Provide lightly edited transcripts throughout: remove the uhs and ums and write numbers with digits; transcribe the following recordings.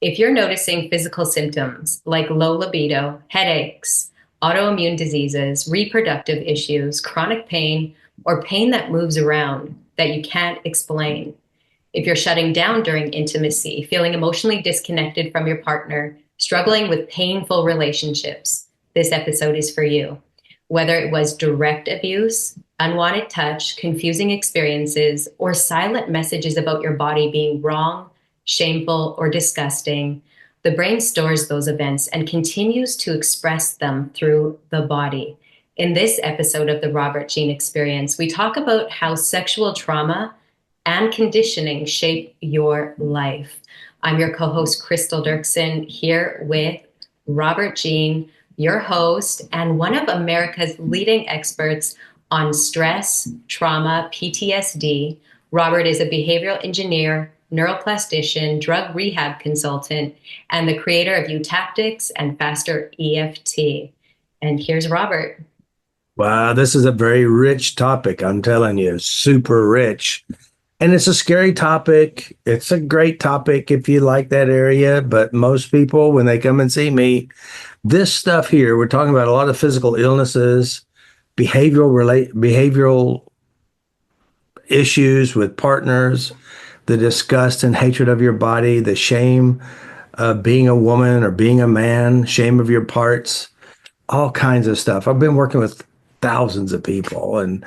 If you're noticing physical symptoms like low libido, headaches, autoimmune diseases, reproductive issues, chronic pain, or pain that moves around that you can't explain, if you're shutting down during intimacy, feeling emotionally disconnected from your partner, struggling with painful relationships, this episode is for you. Whether it was direct abuse, unwanted touch, confusing experiences, or silent messages about your body being wrong, shameful, or disgusting, the brain stores those events and continues to express them through the body. In this episode of the Robert Jean Experience, we talk about how sexual trauma and conditioning shape your life. I'm your co-host, Crystal Dirksen, here with Robert Jean, your host, and one of America's leading experts on stress, trauma, PTSD. Robert is a behavioral engineer, neuroplastician, drug rehab consultant, and the creator of Tactics and Faster EFT. And here's Robert. Wow, this is a very rich topic. I'm telling you, super rich. And it's a scary topic. It's a great topic if you like that area. But most people, when they come and see me, this stuff here, we're talking about a lot of physical illnesses, behavioral issues with partners, the disgust and hatred of your body, the shame of being a woman or being a man, shame of your parts, all kinds of stuff. I've been working with thousands of people, and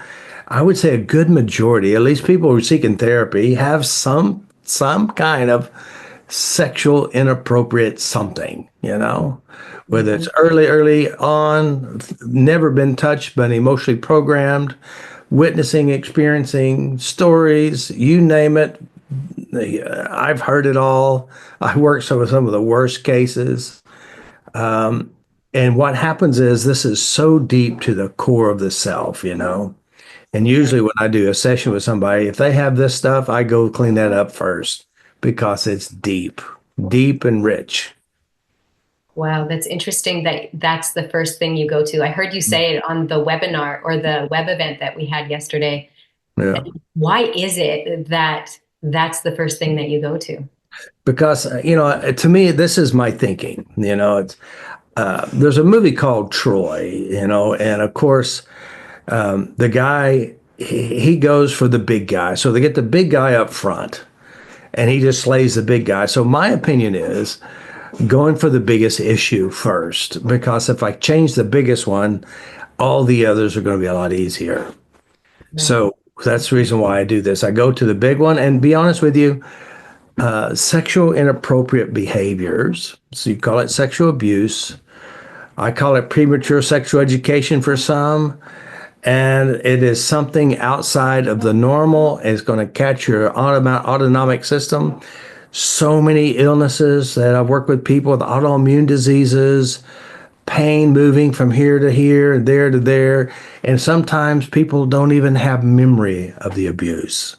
I would say a good majority, at least people who are seeking therapy, have some kind of sexual inappropriate something, whether it's early on, never been touched, but emotionally programmed, witnessing, experiencing stories, you name it. I've heard it all. I worked with some of the worst cases. And what happens is this is so deep to the core of the self, And usually when I do a session with somebody, if they have this stuff, I go clean that up first because it's deep and rich. Wow, that's interesting that that's the first thing you go to. I heard you say it on the webinar or the web event that we had yesterday. Yeah. Why is it that that's the first thing that you go to? Because, to me, this is my thinking, there's a movie called Troy, and of course, the guy, he goes for the big guy. So they get the big guy up front and he just slays the big guy. So my opinion is going for the biggest issue first, because if I change the biggest one, all the others are going to be a lot easier. Right. So that's the reason why I do this. I go to the big one, and be honest with you, sexual inappropriate behaviors. So you call it sexual abuse. I call it premature sexual education for some. And it is something outside of the normal. It's going to catch your autonomic system. So many illnesses that I've worked with people with autoimmune diseases, pain moving from here to here and there to there. And sometimes people don't even have memory of the abuse.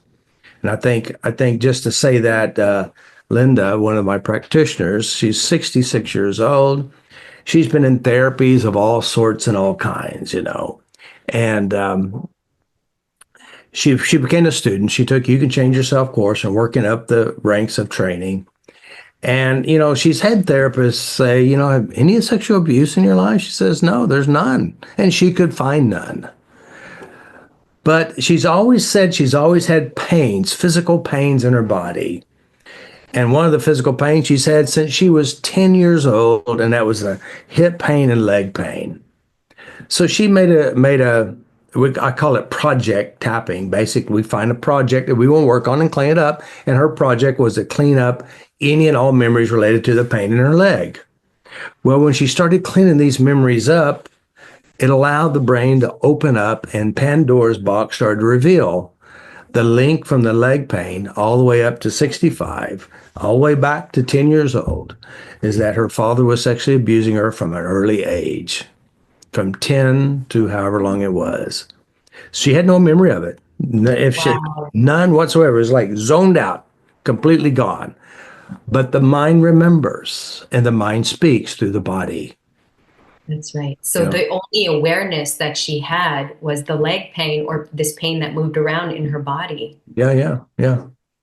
And I think just to say that, Linda, one of my practitioners, she's 66 years old. She's been in therapies of all sorts and all kinds, And she became a student. She took You Can Change Yourself course and working up the ranks of training. And, she's had therapists say, have any sexual abuse in your life? She says, no, there's none. And she could find none. But she's always said she's always had pains, physical pains in her body. And one of the physical pains she's had since she was 10 years old, and that was a hip pain and leg pain. So she I call it project tapping. Basically, we find a project that we want to work on and clean it up. And her project was to clean up any and all memories related to the pain in her leg. Well, when she started cleaning these memories up, it allowed the brain to open up, and Pandora's box started to reveal the link from the leg pain all the way up to 65, all the way back to 10 years old, is that her father was sexually abusing her from an early age, from 10 to however long it was. She had no memory of it. None whatsoever. It was like zoned out, completely gone. But the mind remembers, and the mind speaks through the body. That's right. So the only awareness that she had was the leg pain, or this pain that moved around in her body. Yeah.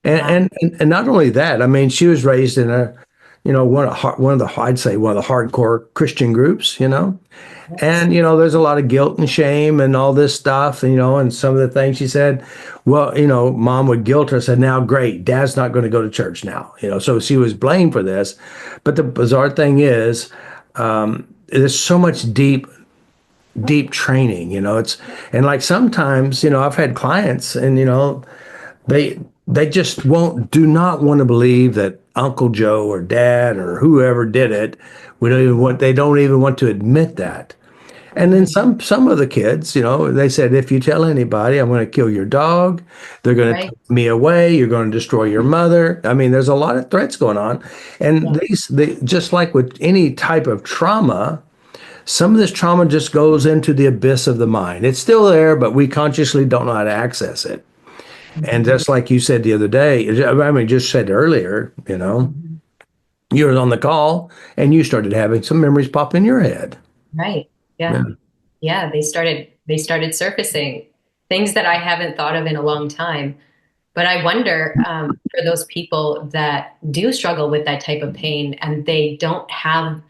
And not only that, I mean, she was raised in a one of the, I'd say one of the hardcore Christian groups, Yes. and, there's a lot of guilt and shame and all this stuff, and some of the things she said, well, mom would guilt her, said, now, great, dad's not going to go to church now, so she was blamed for this. But the bizarre thing is, there's so much deep training, and like sometimes, I've had clients and, they just do not want to believe that Uncle Joe or Dad or whoever did it. They don't even want to admit that. And then Mhm. some of the kids, they said, if you tell anybody, I'm going to kill your dog. They're going to Right. take me away. You're going to destroy your mother. I mean, there's a lot of threats going on. And Yeah. just like with any type of trauma, some of this trauma just goes into the abyss of the mind. It's still there, but we consciously don't know how to access it. And Mhm. just like you said the other day, I mean, just said earlier, Mhm. you were on the call and you started having some memories pop in your head. Right. Yeah. Yeah. Yeah. They started surfacing things that I haven't thought of in a long time. But I wonder, for those people that do struggle with that type of pain and they don't have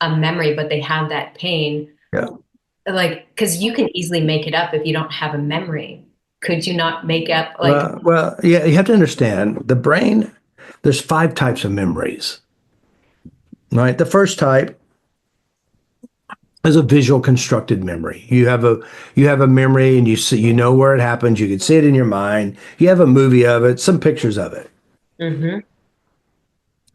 a memory, but they have that pain, Yeah. like, because you can easily make it up if you don't have a memory. Could you not make up, like, Yeah, you have to understand the brain, there's 5 types of memories, right? The first type is a visual constructed memory. You have a memory and you see, where it happened, you can see it in your mind. You have a movie of it, some pictures of it. hmm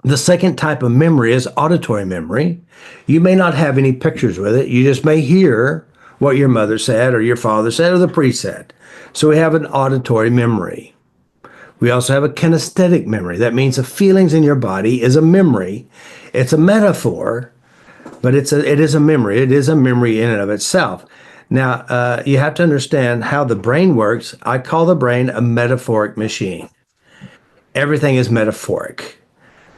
The second type of memory is auditory memory. You may not have any pictures with it. You just may hear what your mother said or your father said or the priest said. So we have an auditory memory. We also have a kinesthetic memory. That means the feelings in your body is a memory. It's a metaphor, but it is a memory. It is a memory in and of itself. Now, you have to understand how the brain works. I call the brain a metaphoric machine. Everything is metaphoric.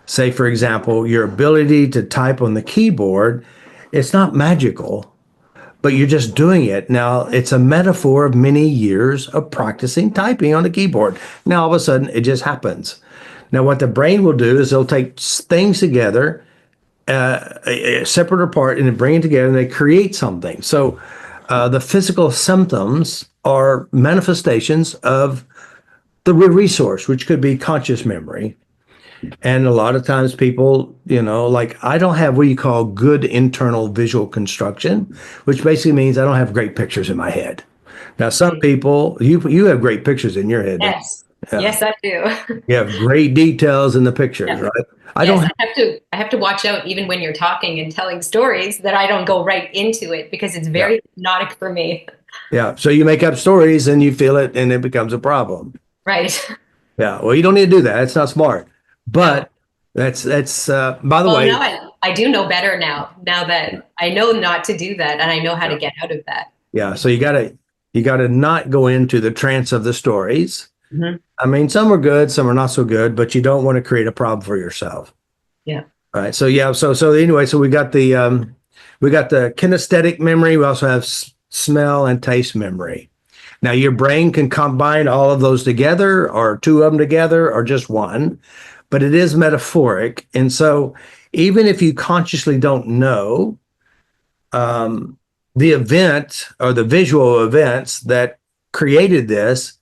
Say, for example, your ability to type on the keyboard, it's not magical, but you're just doing it. Now, it's a metaphor of many years of practicing typing on the keyboard. Now, all of a sudden, it just happens. Now, what the brain will do is it'll take things together, separate or apart, and then bring it together and they create something. So, the physical symptoms are manifestations of the resource, which could be conscious memory. And a lot of times people, like I don't have what you call good internal visual construction, which basically means I don't have great pictures in my head. Now, some Okay. people, you have great pictures in your head. Yes. Yeah. Yes, I do. You have great details in the pictures, Yeah. right? I don't Yes, have, I have to watch out even when you're talking and telling stories that I don't go right into it because it's yeah. very hypnotic for me. Yeah. So you make up stories and you feel it and it becomes a problem. Right. Yeah. Well, you don't need to do that. It's not smart. No. But by the Well, way, now I do know better now that I know not to do that and I know how to yeah. get out of that. Yeah. So you gotta not go into the trance of the stories. Mhm. I mean, some are good, some are not so good, but you don't want to create a problem for yourself. Yeah. All right. So yeah. So anyway, so we got the kinesthetic memory. We also have smell and taste memory. Now your brain can combine all of those together, or 2 of them together, or just one, but it is metaphoric. And so even if you consciously don't know um, the event or the visual events that created this,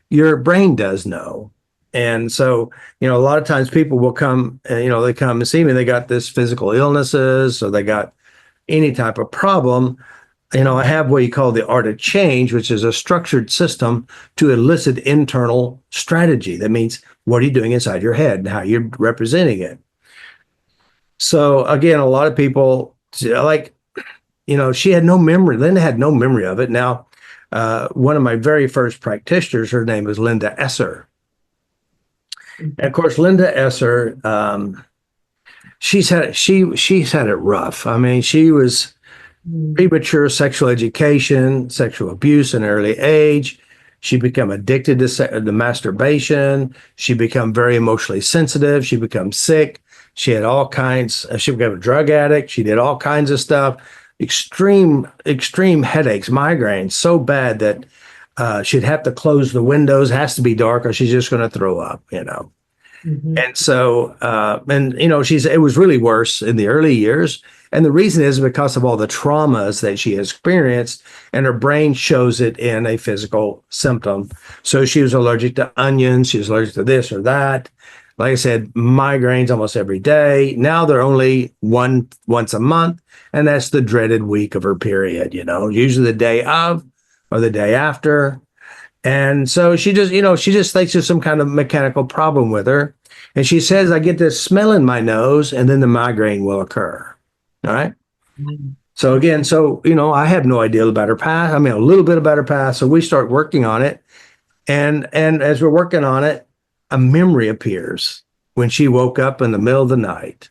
your brain does know. And so, a lot of times people will come, they come and see me, they got this physical illnesses, or they got any type of problem. I have what you call the art of change, which is a structured system to elicit internal strategy. That means what are you doing inside your head and how you're representing it. So again, a lot of people like, she had no memory. Linda had no memory of it. Now, one of my very first practitioners, her name was Linda Esser. And of Mhm. course, Linda Esser, she's had it rough. I mean, she was Mhm. premature sexual education, sexual abuse in early age. She became addicted to masturbation. She became very emotionally sensitive. She became sick. She had all kinds. She became a drug addict. She did all kinds of stuff. Extreme headaches, migraines, so bad that she'd have to close the windows. Has to be dark, or she's just going to throw up. Hmm. And so, it was really worse in the early years. And the reason is because of all the traumas that she has experienced, and her brain shows it in a physical symptom. So she was allergic to onions. She was allergic to this or that. Like I said, migraines almost every day. Now they're only once a month. And that's the dreaded week of her period, usually the day of or the day after. And so she just thinks there's some kind of mechanical problem with her. And she says, I get this smell in my nose, and then the migraine will occur. All right. So again, I have no idea about her past. I mean, a little bit about her past. So we start working on it. And as we're working on it, a memory appears when she woke up in the middle of the night.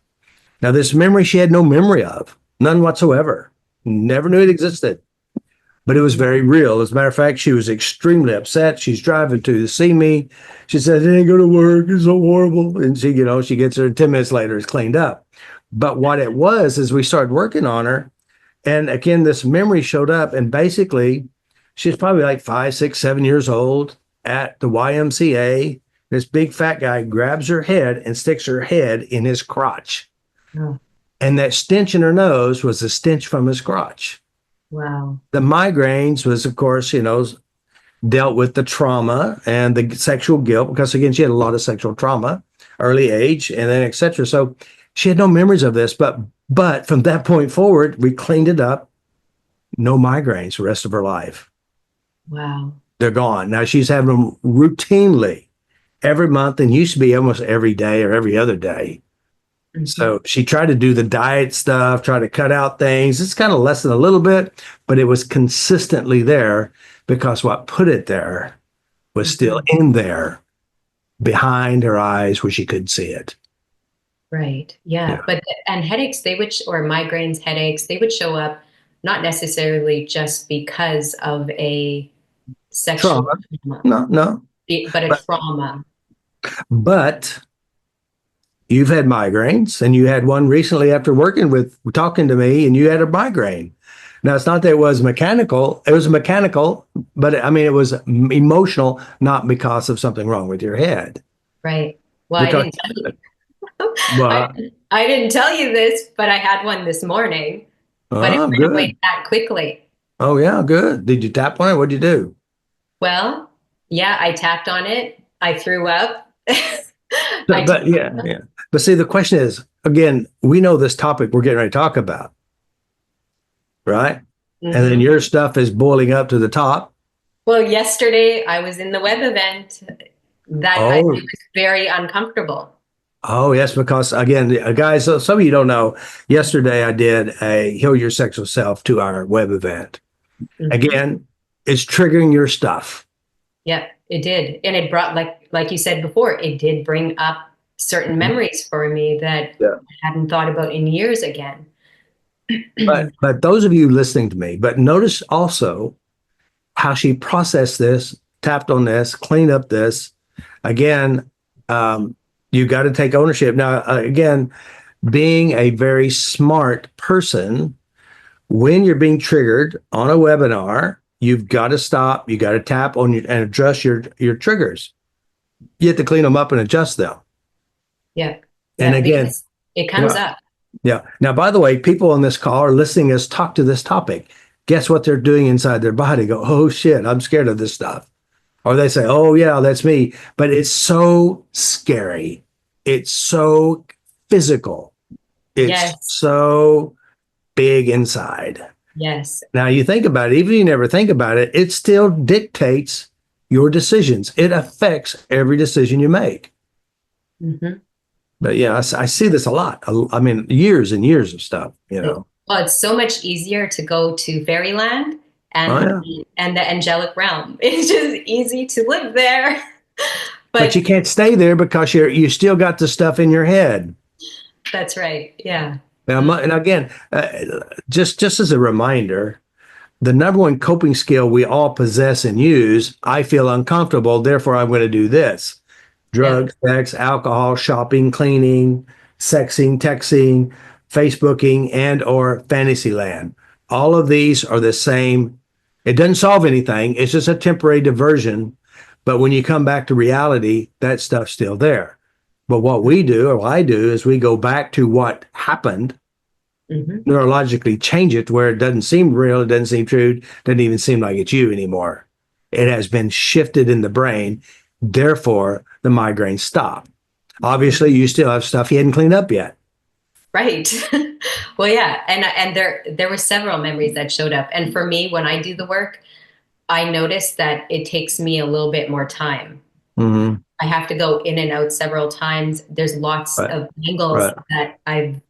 Now, this memory she had no memory of, none whatsoever. Never knew it existed. But it was very real. As a matter of fact, she was extremely upset. She's driving to see me. She said, I didn't go to work. It's so horrible. And she gets her 10 minutes later, it's cleaned up. But what it was is we started working on her. And again, this memory showed up. And basically, she's probably like 5, 6, 7 years old at the YMCA. This big fat guy grabs her head and sticks her head in his crotch. Oh, And that stench in her nose was the stench from his crotch. wow. The migraines was, of course, dealt with the trauma and the sexual guilt, because again, she had a lot of sexual trauma, early age, and then etc. So she had no memories of this, but from that point forward, we cleaned it up. No migraines the rest of her life. Wow. They're gone. Now she's having them routinely every month, and used to be almost every day or every other day. Hmm. So she tried to do the diet stuff, try to cut out things. It's kind of lessened a little bit, but it was consistently there because what put it there was still Hmm. in there behind her eyes where she couldn't see it. Right. Yeah. Yeah. And headaches, or migraines, headaches, they would show up not necessarily just because of a sexual Trauma. trauma, No, no. but a But, trauma. but you've had migraines, and you had one recently after talking to me, and you had a migraine. Now, it's not that it was mechanical. It was mechanical, but I mean, it was emotional, not because of something wrong with your head. Right. Well, Because, I, well, I didn't tell you this, but I had one this morning, but it oh, went away good. that quickly. Oh, yeah, good. Did you tap on it? What'd you do? Well, yeah, I tapped on it. I threw up. I But yeah, yeah. But see, the question is, again, we know this topic we're getting ready to talk about, right? And then Mhm. your stuff is boiling up to the top. Well, yesterday I was in the web event it Oh, was very uncomfortable. oh, yes, because again, guys, so some of you don't know, yesterday I did a Heal Your Sexual Self 2-hour web event. Mhm. Again, it's triggering your stuff. Yeah, it did. And it brought, like you said before, it did bring up certain memories for me that Yeah. I hadn't thought about in years again. But those of you listening to me, but notice also how she processed this, tapped on this, cleaned up this. Again, you got to take ownership. Now, again, being a very smart person, when you're being triggered on a webinar, you've got to stop. You got to tap on and adjust your triggers. You have to clean them up and adjust them. Yeah. And Yeah, again, because it comes yeah, up. yeah. Now, by the way, people on this call are listening to us talk to this topic. Guess what they're doing inside their body? Go, oh shit, I'm scared of this stuff. Or they say, oh yeah, that's me. But it's so scary. It's so physical. It's Yes. so big inside. Yes. Now you think about it, even if you never think about it, it still dictates your decisions. It affects every decision you make. Hmm. But yeah, I see this a lot. I mean, years and years of stuff. Well, it's so much easier to go to fairyland Oh and yeah. the angelic realm. It's just easy to live there. But you But can't stay there because you still got the stuff in your head. that's right. Yeah. Now, and again, just as a reminder, the number one coping skill we all possess and use, I feel uncomfortable, therefore I'm going to do this. Yeah. Drugs, sex, alcohol, shopping, cleaning, sexing, texting, Facebooking, and or Fantasyland. All of these are the same. It doesn't solve anything. It's just a temporary diversion. But when you come back to reality, that stuff's still there. But what we do, or I do, is we go back to what happened, Hmm. neurologically change it to where it doesn't seem real, it doesn't seem true, doesn't even seem like it's you anymore. It has been shifted in the brain. Therefore, the migraines stop. Obviously, you still have stuff you hadn't cleaned up yet. Right. Well, yeah, and there were several memories that showed up. And for me, when I do the work, I notice that it takes me a little bit more time. Mm-hmm. I have to go in and out several times. There's lots Right, of angles right, that I've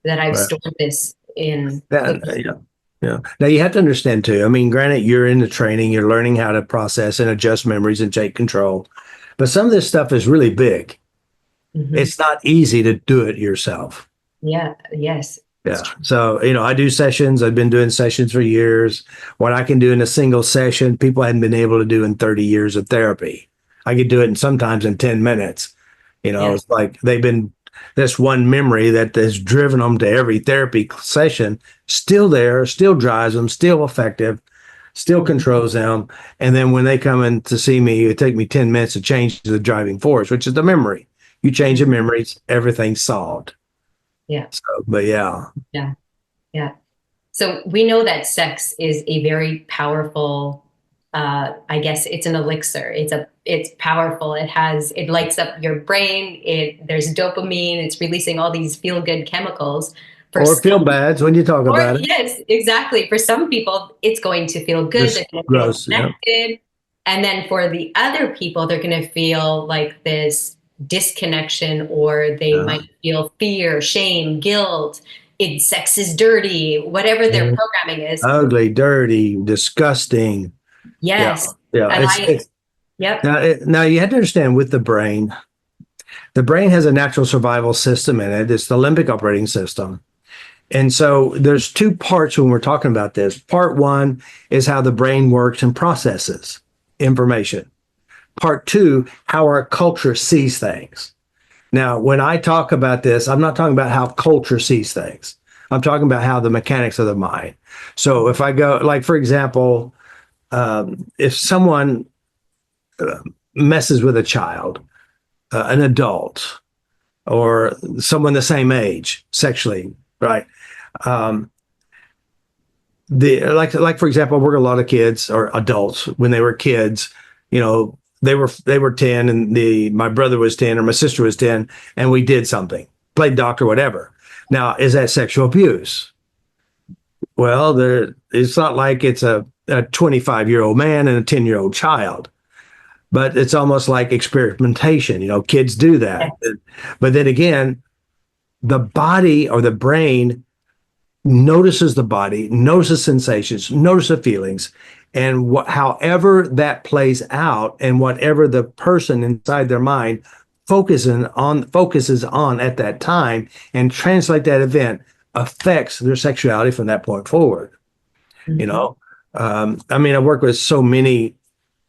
right. stored this in. Yeah. Yeah. Now you have to understand too. I mean, granted, you're in the training, you're learning how to process and adjust memories and take control. But some of this stuff is really big. Mhm. It's not easy to do it yourself. Yeah, yes, it's Yeah. true. So, I do sessions. I've been doing sessions for years. What I can do in a single session, people hadn't been able to do in 30 years of therapy. I could do it sometimes in 10 minutes. Yes. It's like they've been this one memory that has driven them to every therapy session, still there, still drives them, still effective, still Mhm. controls them. And then when they come in to see me, it take me 10 minutes to change the driving force, which is the memory. You change the memories, everything's solved. Yeah, So, but yeah. yeah, yeah. So we know that sex is a very powerful, I guess it's an elixir. It's powerful. It lights up your brain. There's dopamine. It's releasing all these feel good chemicals. For Or feel some, bad when you talk or about it. yes, exactly. For some people, it's going to feel good. This They're going to feel gross. Yeah. connected. And then for the other people, they're going to feel like this disconnection, or they Yeah. might feel fear, shame, guilt. Sex is dirty, whatever their Yeah. programming is. Ugly, dirty, disgusting. Yeah. Yes. Yeah. And It's yep. now you have to understand with the brain has a natural survival system in it. It's the limbic operating system. And so there's two parts when we're talking about this. Part one is how the brain works and processes information. Part two, how our culture sees things. Now, when I talk about this, I'm not talking about how culture sees things. I'm talking about how the mechanics of the mind. So if I go, like, for example, if someone messes with a child, an adult, or someone the same age sexually, right? Um, like for example, I work with a lot of kids or adults when they were kids, they were 10 and my brother was 10 or my sister was 10 and we did something, played doctor, whatever. Now, is that sexual abuse? Well, it's not like it's a 25-year-old man and a 10-year-old child, but it's almost like experimentation. Kids do that. But then again, the body or the brain notices the body, notices sensations, notices feelings, and however that plays out, and whatever the person inside their mind focuses on at that time, and translate that event affects their sexuality from that point forward. You Mhm. know, I mean, I work with so many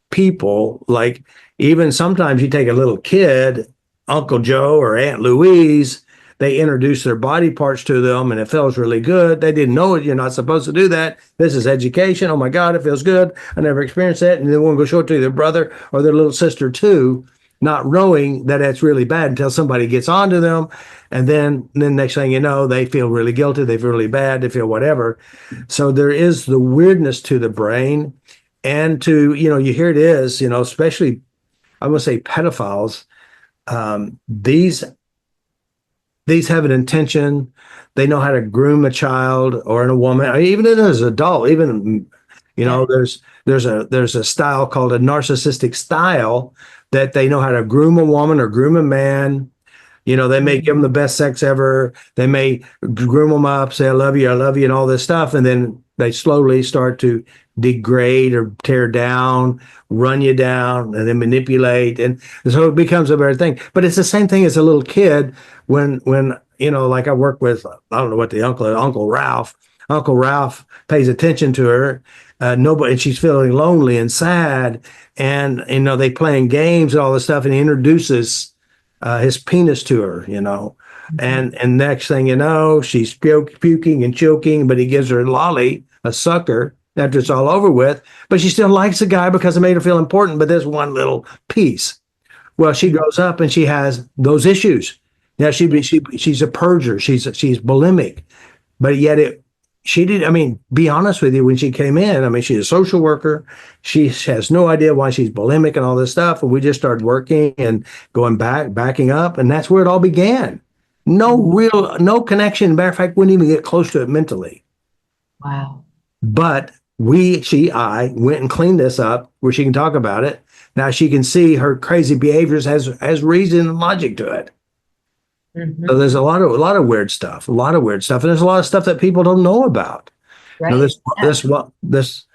people. Like even sometimes you take a little kid, Uncle Joe or Aunt Louise, they introduce their body parts to them and it feels really good. They didn't know it. You're not supposed to do that. This is education. Oh my God, it feels good. I never experienced that. And they want to go show it to their brother or their little sister too, not knowing that it's really bad until somebody gets onto them. And then next thing you know, they feel really guilty. They feel really bad. They feel whatever. So there is the weirdness to the brain and you hear it is, especially I would say pedophiles. These have an intention. They know how to groom a child or a woman, or even as an adult. Even Yeah. there's a style called a narcissistic style that they know how to groom a woman or groom a man. They may give them the best sex ever. They may groom them up, say, I love you, and all this stuff. And then they slowly start to degrade or tear down, run you down, and then manipulate. And so it becomes a better thing. But it's the same thing as a little kid when like I work with, I don't know what the Uncle Ralph. Uncle Ralph pays attention to her. Nobody, and she's feeling lonely and sad. And, they playing games and all this stuff. And he introduces his penis to her, Mhm. and next thing you know, she's puking and choking, but he gives her a lolly, a sucker, after it's all over with. But she still likes the guy because it made her feel important. But there's one little piece. Well, she grows up and she has those issues. Now she's a purger. She's bulimic, but yet she did. I mean, be honest with you. When she came in, I mean, she's a social worker. She has no idea why she's bulimic and all this stuff. And we just started working and backing up, and that's where it all began. No connection. Matter of fact, wouldn't even get close to it mentally. Wow. But I went and cleaned this up where she can talk about it. Now she can see her crazy behaviors has reason and logic to it. So there's a lot of weird stuff, and there's a lot of stuff that people don't know about. Now Right. Yeah.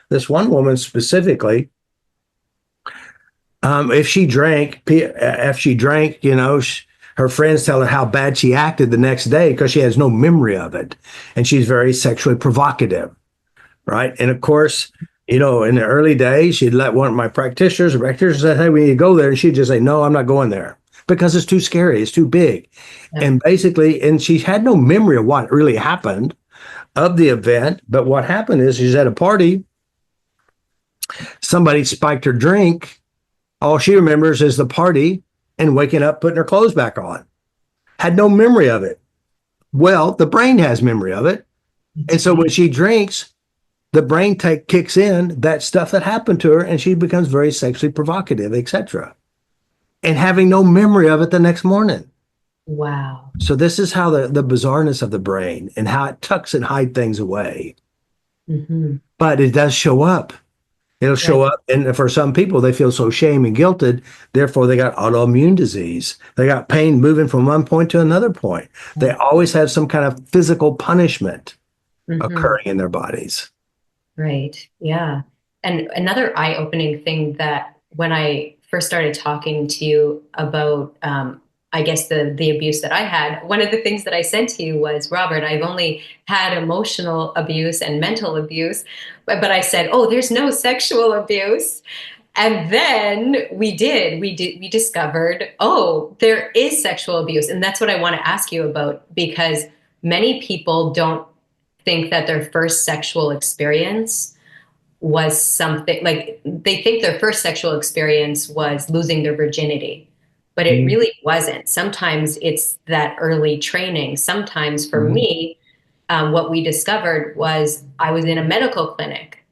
this one woman specifically, if she drank, her friends tell her how bad she acted the next day because she has no memory of it, and she's very sexually provocative, right? And of course, in the early days, she'd let one of my practitioners say, "Hey, we need to go there," and she'd just say, "No, I'm not going there." Because it's too scary, it's too big. Yeah. And basically, and she had no memory of what really happened of the event. But what happened is she's at a party, somebody spiked her drink. All she remembers is the party and waking up, putting her clothes back on. Had no memory of it. Well, the brain has memory of it. And so when she drinks, the brain kicks in that stuff that happened to her, and she becomes very sexually provocative, etc. And having no memory of it the next morning. Wow. So this is how the bizarreness of the brain and how it tucks and hides things away. But it does show up. It'll show up. And for some people, they feel so shame and guilted. Therefore, they got autoimmune disease. They got pain moving from one point to another point. They always have some kind of physical punishment occurring in their bodies. Right. Yeah. And another eye-opening thing that when I first started talking to you about, I guess the abuse that I had, one of the things that I said to you was, Robert, I've only had emotional abuse and mental abuse, but I said, oh, there's no sexual abuse. And then we discovered, oh, there is sexual abuse. And that's what I want to ask you about, because many people don't think that their first sexual experience was something like, they think their first sexual experience was losing their virginity, but it really wasn't. Sometimes it's that early training. Sometimes for me, what we discovered was I was in a medical clinic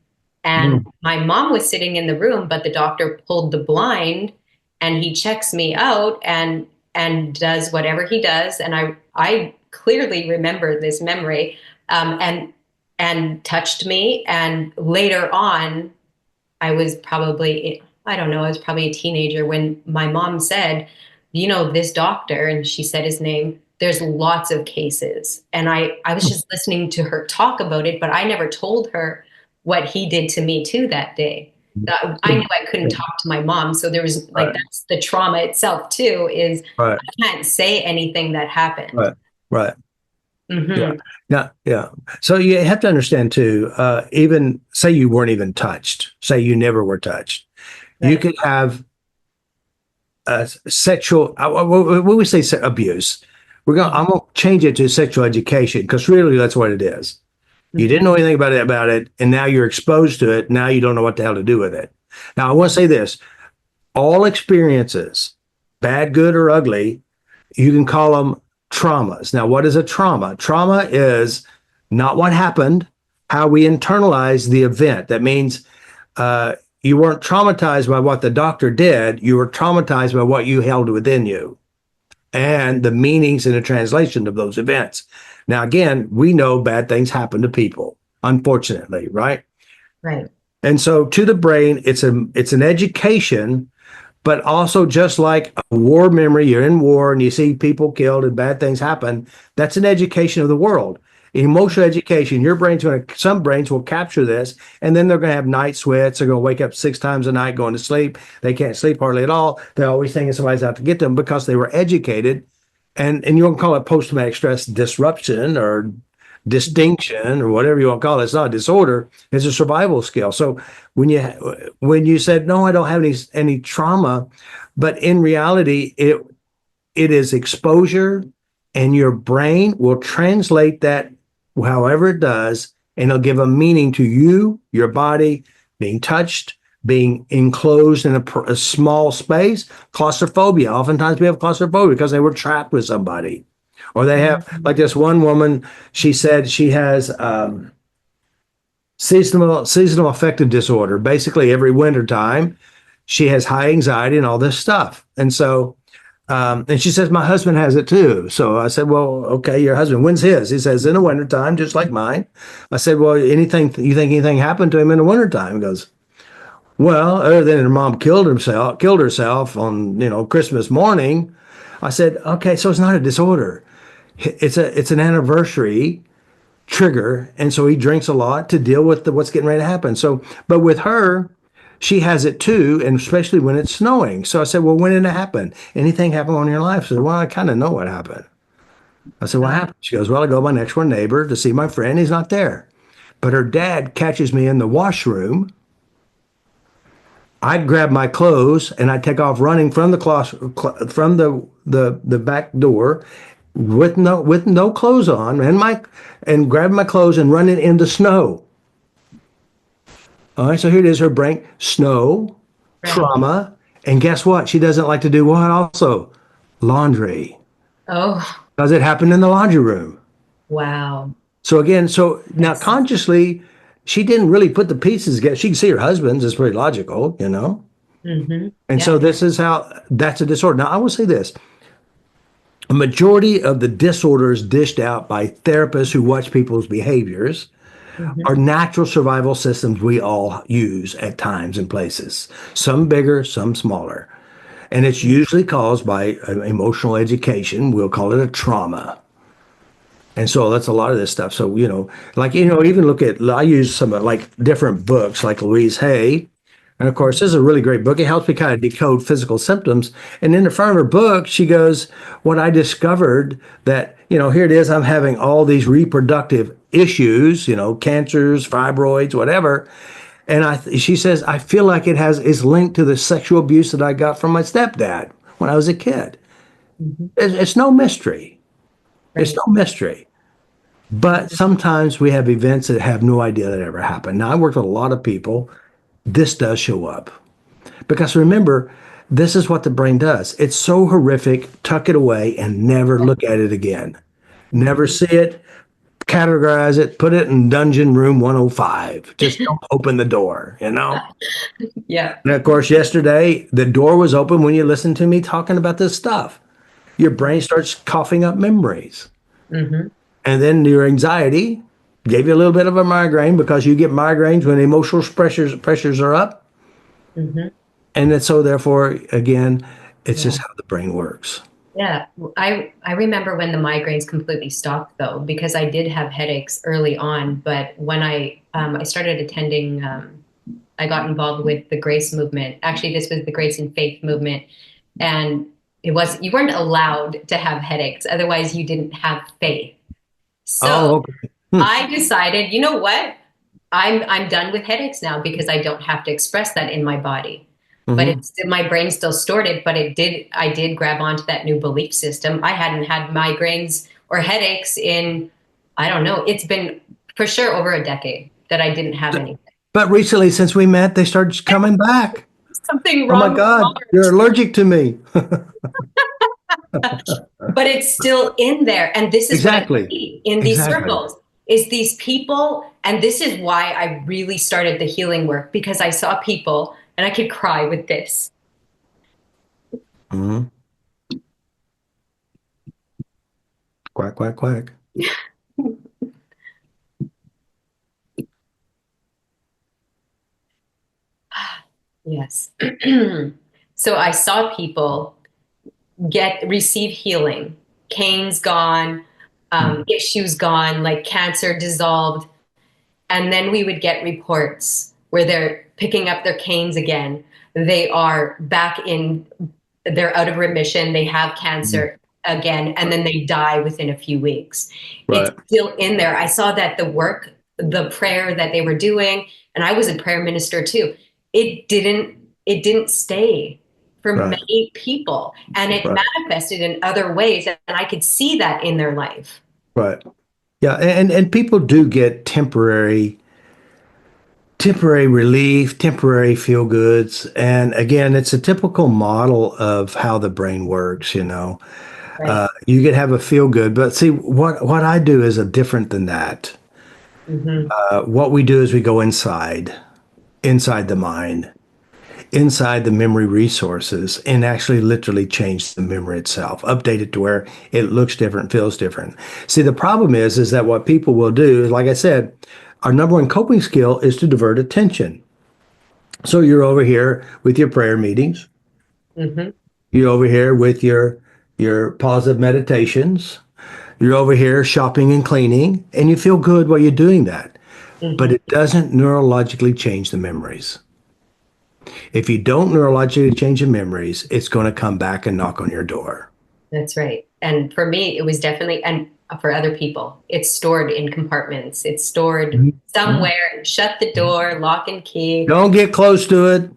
and my mom was sitting in the room, but the doctor pulled the blind and he checks me out and does whatever he does. And I clearly remember this memory, and touched me. And later on, I was probably, I don't know, I was probably a teenager when my mom said, this doctor, and she said his name, there's lots of cases. And I was just listening to her talk about it, but I never told her what he did to me too that day. I knew I couldn't talk to my mom. So there was that's the trauma itself too, is I can't say anything that happened. Right. Yeah. So you have to understand too, even say you weren't even touched, say you never were touched. You could have sexual, when we say abuse, I'm going to change it to sexual education, because really that's what it is. You didn't know anything about it, and now you're exposed to it. Now you don't know what the hell to do with it. Now, I want to say this. All experiences, bad, good, or ugly, you can call them traumas. Now, what is a trauma? Trauma is not what happened, how we internalize the event. That means you weren't traumatized by what the doctor did. You were traumatized by what you held within you and the meanings and the translation of those events. Now, again, we know bad things happen to people, unfortunately, right? Right. And so to the brain, it's an education, but also just like a war memory, you're in war and you see people killed and bad things happen. That's an education of the world. Emotional education, some brains will capture this, and then they're going to have night sweats. They're going to wake up 6 times a night going to sleep. They can't sleep hardly at all. They're always thinking somebody's out to get them because they were educated. And you want to call it post-traumatic stress disruption or distinction or whatever you want to call it. It's not a disorder. It's a survival skill. So when you said, no, I don't have any trauma, but in reality, it is exposure, and your brain will translate that however it does, and it'll give a meaning to you, your body, being touched, being enclosed in a small space, claustrophobia. Oftentimes we have claustrophobia because they were trapped with somebody. Or they have, like this one woman, she said she has seasonal affective disorder. Basically, every winter time, she has high anxiety and all this stuff. And she says, my husband has it too. So I said, well, okay, your husband, when's his? He says, in the wintertime, just like mine. I said, well, you think anything happened to him in the wintertime? He goes, well, other than her mom killed herself on, Christmas morning. I said, okay, so it's not a disorder. It's an anniversary trigger. And so he drinks a lot to deal with what's getting ready to happen. So, but with her, she has it too, and especially when it's snowing. So I said, well, when did it happen? Anything happen in your life? She said, well, I kind of know what happened. I said, what happened? She goes, well, I go to my next door neighbor to see my friend. He's not there. But her dad catches me in the washroom. I'd grab my clothes and I'd take off running from the back door with no clothes on and grab my clothes and run it in the snow. All right, so here it is, her brain, snow, Right. trauma, and guess what? She doesn't like to do what also? Laundry, Oh, because it happened in the laundry room. wow. So again, so now Yes. consciously, she didn't really put the pieces together. She can see her husband's, it's pretty logical, And Yeah. so this is how that's a disorder. Now, I will say this. A majority of the disorders dished out by therapists who watch people's behaviors Hmm. are natural survival systems we all use at times and places, some bigger, some smaller. And it's usually caused by emotional education. We'll call it a trauma. And so that's a lot of this stuff. So, even look at, I use some like different books like Louise Hay. And of course, this is a really great book. It helps me kind of decode physical symptoms. And in the front of her book, she goes, what I discovered that, here it is, I'm having all these reproductive issues, cancers, fibroids, whatever. And she says, I feel like is linked to the sexual abuse that I got from my stepdad when I was a kid. Hmm. It's no mystery. It's Right. no mystery. But sometimes we have events that have no idea that ever happened. Now, I worked with a lot of people. This does show up. Because remember, this is what the brain does. It's so horrific, tuck it away and never look at it again. Never Mhm. see it, categorize it, put it in dungeon room 105. Just don't open the door. Yeah. And of course, yesterday, the door was open when you listened to me talking about this stuff. Your brain starts coughing up memories. Hmm. And then your anxiety gave you a little bit of a migraine because you get migraines when emotional pressures are up. Hmm. And then so therefore, again, it's Yeah. just how the brain works. Yeah. I remember when the migraines completely stopped though, because I did have headaches early on, but when I started attending, I got involved with the Grace movement. Actually, this was the Grace and Faith movement, and you weren't allowed to have headaches, otherwise you didn't have faith. So Oh, okay. Hmm. I decided, you know what? I'm done with headaches now because I don't have to express that in my body. But Hmm. my brain still stored it, but I did grab onto that new belief system. I hadn't had migraines or headaches in, I don't know, it's been for sure over a decade that I didn't have any. But recently, since we met, they started coming back. Something Oh my wrong with my God, you're heart. allergic to me. But it's still in there. And this is what I Exactly. see in these Exactly. circles is these people. And this is why I really started the healing work, because I saw people and I could cry with this. Hmm. Quack, quack, quack. Yes. So I saw people receive healing, canes gone, issues gone, like cancer dissolved. And then we would get reports where they're picking up their canes again. They are back in, they're out of remission. They have Mhm. cancer again, and then they die within a few weeks. It's Right, still in there. I saw that the work, the prayer that they were doing, and I was a prayer minister too. It didn't stay for right, many people, and it right, manifested in other ways, and I could see that in their life. right. Yeah, and people do get temporary temporary relief, temporary feel goods. And again, it's a typical model of how the brain works, you know. Right. You could have a feel good, but see what I do is a different than that. Hmm. What we do is we go inside the mind, inside the memory resources, and actually literally change the memory itself, update it to where it looks different, feels different. See, the problem is that what people will do is, like I said, our number one coping skill is to divert attention. So you're over here with your prayer meetings. Hmm. You're over here with your positive meditations. You're over here shopping and cleaning, and you feel good while you're doing that. But Hmm. it doesn't neurologically change the memories. If you don't neurologically change the memories, it's going to come back and knock on your door. That's right. And for me, it was definitely, and for other people, it's stored in compartments. It's stored Mhm. somewhere. Shut the door, lock and key. Don't get close to it.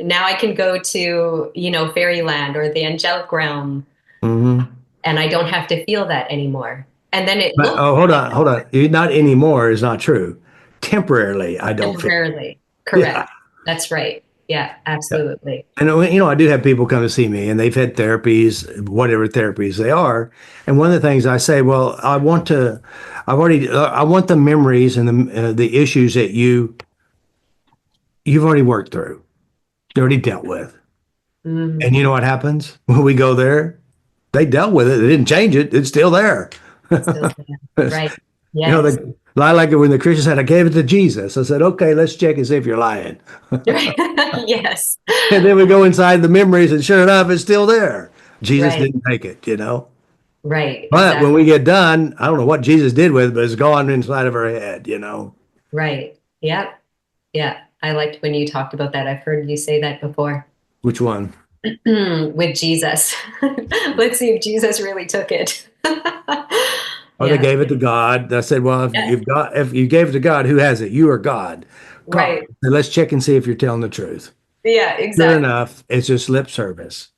Now I can go to, fairyland or the angelic realm, Hmm. and I don't have to feel that anymore. And then it But looks oh, hold on, hold on. Not anymore is not true. Temporarily, I don't feel. temporarily correct. Yeah, That's right. Yeah, yeah. absolutely. And I do have people come to see me, and they've had therapies, whatever therapies they are. And one of the things I say, well, I want the memories and the issues that you've already worked through, you already dealt with. And Mm, you know what happens when we go there? They dealt with it. They didn't change it. It's still there. still there. Right. Yes. The, I like it when the Christian said, I gave it to Jesus. I said, okay, let's check and see if you're lying. Yes. And then we go inside the memories, and sure enough, it's still there. Jesus Right. didn't take it, you know. Right. But when Exactly. we get done, I don't know what Jesus did with it, but it's gone inside of our head, you know. Right. Yeah. Yeah. I liked when you talked about that. I've heard you say that before. Which one? With Jesus. Let's see if Jesus really took it. Oh, they Yeah. gave it to God. I said, well, Yes. if you gave it to God, who has it? You or God? Probably. Right. So let's check and see if you're telling the truth. Yeah, Sure exactly. enough, it's just lip service.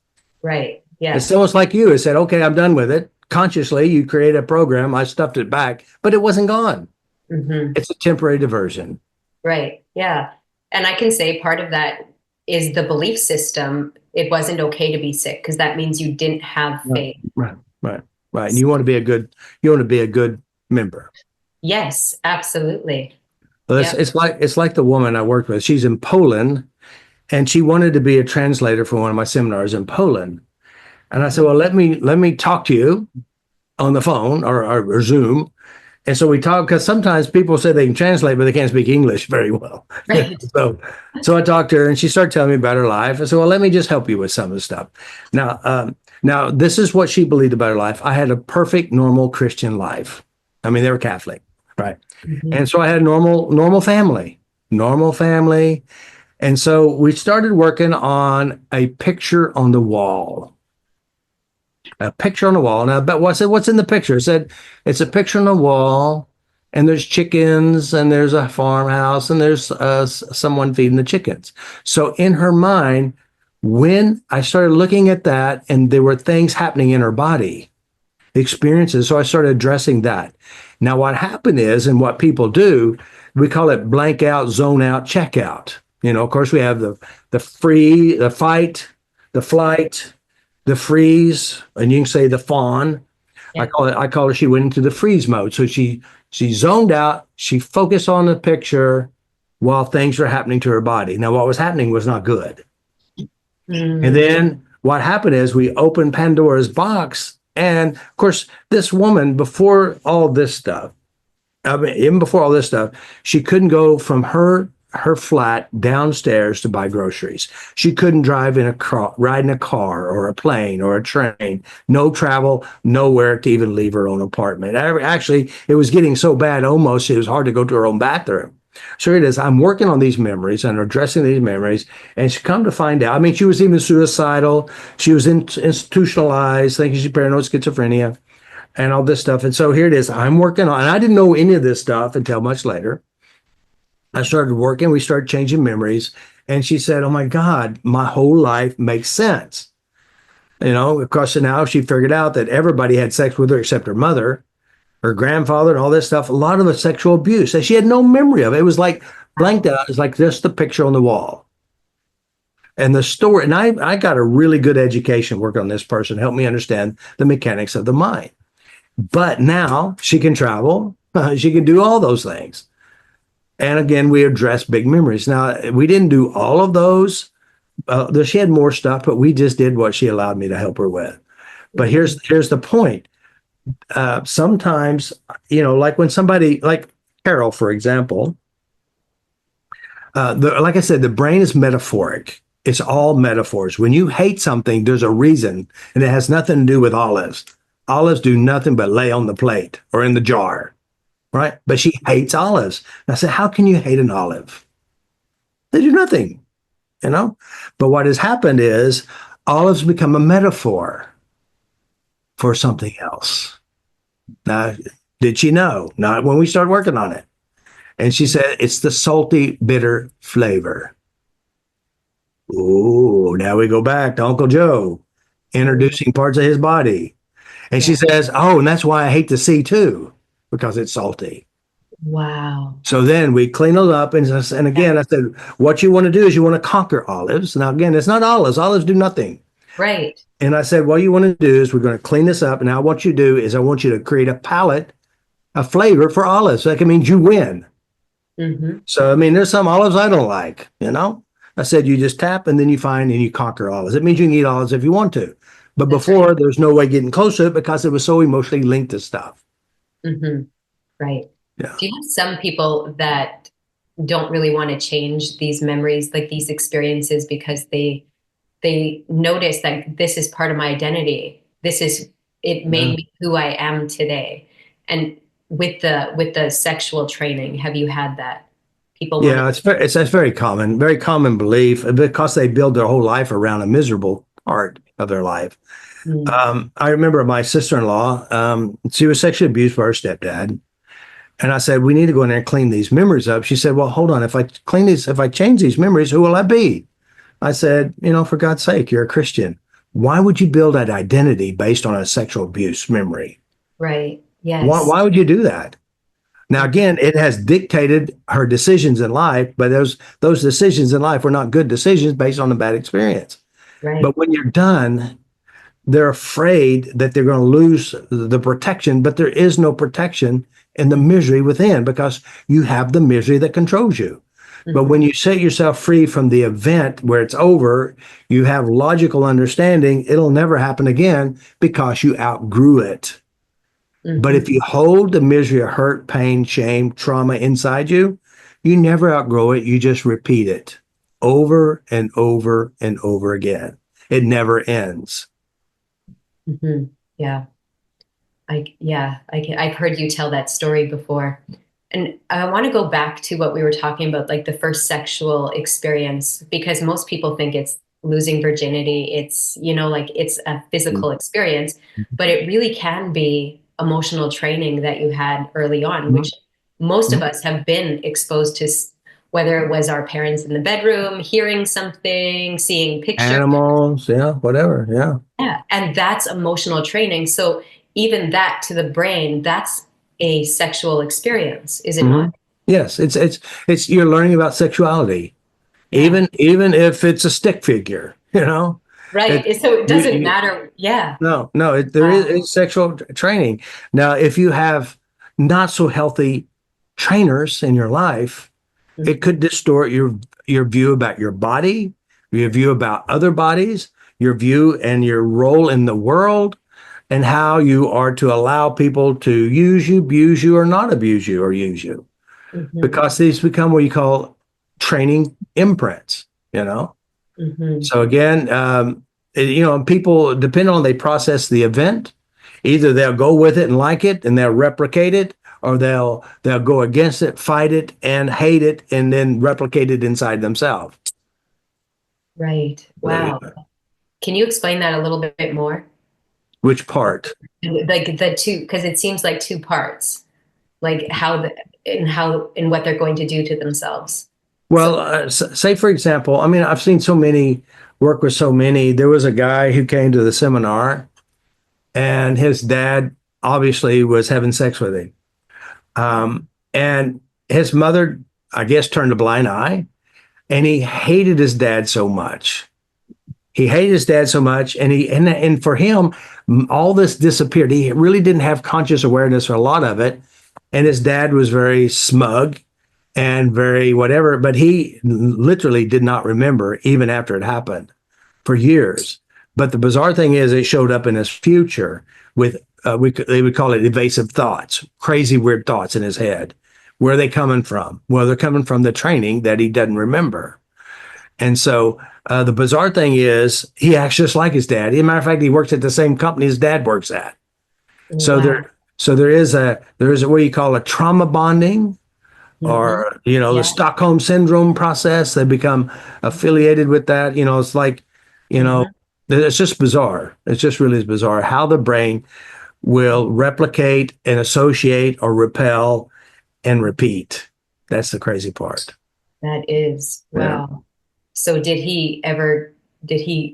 Right. It's Yes. almost like you. It said, okay, I'm done with it. Consciously, you create a program. I stuffed it back, but it wasn't gone. Hmm. It's a temporary diversion. Right. Yeah. And I can say part of that is the belief system. It wasn't okay to be sick because that means you didn't have Right, faith. right, right, right. And you want to be a good member. Yes, absolutely. But Yep. it's like the woman I worked with. She's in Poland, and she wanted to be a translator for one of my seminars in Poland. And I said, well, let me talk to you on the phone or Zoom. And so we talk because sometimes people say they can translate, but they can't speak English very well. Right. So, so I talked to her, and she started telling me about her life. I said, "Well, let me just help you with some of the stuff." Now, this is what she believed about her life. I had a perfect, normal Christian life. I mean, they were Catholic, right? Hmm. And so I had a normal family. And so we started working on a picture on the wall. A picture on the wall. And I bet what's in the picture? It said it's a picture on the wall, and there's chickens, and there's a farmhouse, and there's someone feeding the chickens. So in her mind, when I started looking at that, and there were things happening in her body, experiences, so I started addressing that. Now, what happened is, and what people do, we call it blank out, zone out, check out. Of course, we have the fight, the flight, the freeze, and you can say the fawn. Yeah. I call her, she went into the freeze mode. So she zoned out, she focused on the picture while things were happening to her body. Now, what was happening was not good. And Mm. then what happened is we opened Pandora's box. And of course, this woman, before all this stuff, I mean, even before all this stuff, she couldn't go from her flat downstairs to buy groceries. She couldn't drive in a car, ride in a car or a plane or a train. No travel, nowhere to even leave her own apartment. Actually, it was getting so bad, almost it was hard to go to her own bathroom. So it is. I'm working on these memories and addressing these memories, and she come to find out. I mean, she was even suicidal. She was institutionalized, thinking she's paranoid schizophrenia and all this stuff. And so here it is. I'm working on, and I didn't know any of this stuff until much later. I started working, we started changing memories. And she said, oh my God, my whole life makes sense. Of course, now she figured out that everybody had sex with her except her mother, her grandfather, and all this stuff. A lot of the sexual abuse that she had no memory of. It was like Blanked out is like just the picture on the wall. And the story, and I got a really good education working on this person, helped me understand the mechanics of the mind. But now she can travel, she can do all those things. And again, we address big memories. Now, we didn't do all of those. She had more stuff, but we just did what she allowed me to help her with. But Mhm. here's the point. Sometimes, like when somebody, like Carol, for example, like I said, the brain is metaphoric. It's all metaphors. When you hate something, there's a reason, and it has nothing to do with olives. Olives do nothing but lay on the plate or in the jar, right? But she hates olives. And I said, how can you hate an olive? They do nothing, you know? But what has happened is olives become a metaphor for something else. Now, did she know? Not when we started working on it. And she said, it's the salty, bitter flavor. Oh, now we go back to Uncle Joe Mhm. introducing parts of his body. And she Yeah. says, oh, and that's why I hate the sea too, because it's salty. Wow. So then we clean it up. And Yeah. again, I said, what you want to do is you want to conquer olives. Now, again, it's not olives. Olives do nothing. Right. And I said, what you want to do is we're going to clean this up. And now what you do is I want you to create a palette, a flavor for olives. That means you win. Hmm. So, I mean, there's some olives I don't like, you know? I said, you just tap and then you find and you conquer olives. It means you can eat olives if you want to. But That's right. before, there's no way getting close to it because it was so emotionally linked to stuff. Hmm. Right. Yeah. Do you have some people that don't really want to change these memories, like these experiences, because they notice that this is part of my identity. This is it Yeah. made me who I am today. And with the sexual training, have you had that? People want to. Yeah, it's a very common belief because they build their whole life around a miserable part of their life. Mm. I remember my sister-in-law, she was sexually abused by her stepdad. And I said, we need to go in there and clean these memories up. She said, well, hold on. If I change these memories, who will I be? I said, for God's sake, you're a Christian. Why would you build that identity based on a sexual abuse memory? Right. Why, Yes. why would you do that? Now, Mhm. again, it has dictated her decisions in life, but those decisions in life were not good decisions based on a bad experience. Right. But when you're done, they're afraid that they're going to lose the protection, but there is no protection in the misery within because you have the misery that controls you. But Hmm. when you set yourself free from the event where it's over, you have logical understanding, it'll never happen again because you outgrew it. But Hmm. if you hold the misery of hurt, pain, shame, trauma inside you, you never outgrow it. You just repeat it over and over and over again. It never ends. Hmm. Yeah. I've heard you tell that story before. And I want to go back to what we were talking about, like the first sexual experience, because most people think it's losing virginity. It's, like it's a physical experience, but it really can be emotional training that you had early on, which most of us have been exposed to, whether it was our parents in the bedroom, hearing something, seeing pictures. Animals, yeah, whatever, yeah. Yeah. And that's emotional training. So even that to the brain, that's a sexual experience, is it Hmm. not? Yes, it's you're learning about sexuality, Yeah. even if it's a stick figure, Right. It So it doesn't you matter. Yeah. no, there is Wow. it's sexual training. Now, if you have not so healthy trainers in your life, it Hmm. could distort your view about your body, your view about other bodies, your view and your role in the world, and how you are to allow people to use you, abuse you, or not abuse you or use you. Hmm. Because these become what you call training imprints. Hmm. So again, people, depending on they process the event, either they'll go with it and like it and they'll replicate it, or they'll go against it, fight it, and hate it, and then replicate it inside themselves. Right. Wow. Can you explain that a little bit more? Which part? Like the two, because it seems like two parts, like how and what they're going to do to themselves. So, Well, say for example, I mean, I've seen so many work with so many. There was a guy who came to the seminar, and his dad obviously was having sex with him. And his mother I guess, turned a blind eye, and he hated his dad so much. He hated his dad so much, and for him, all this disappeared. He really didn't have conscious awareness for a lot of it, and his dad was very smug and very whatever, but he literally did not remember even after it happened for years. But the bizarre thing is, it showed up in his future with they would call it evasive thoughts, crazy weird thoughts in his head. Where are they coming from? Well, they're coming from the training that he doesn't remember. And so the bizarre thing is, he acts just like his dad. As a matter of fact, he works at the same company his dad works at. So Wow. there is a what you call a trauma bonding, Hmm. or the Yeah. Stockholm syndrome process. They become affiliated with that. It's like, you know, Hmm. it's just bizarre. It's just really bizarre how the brain will replicate and associate or repel and repeat. That's the crazy part. That is, Yeah. wow. So did he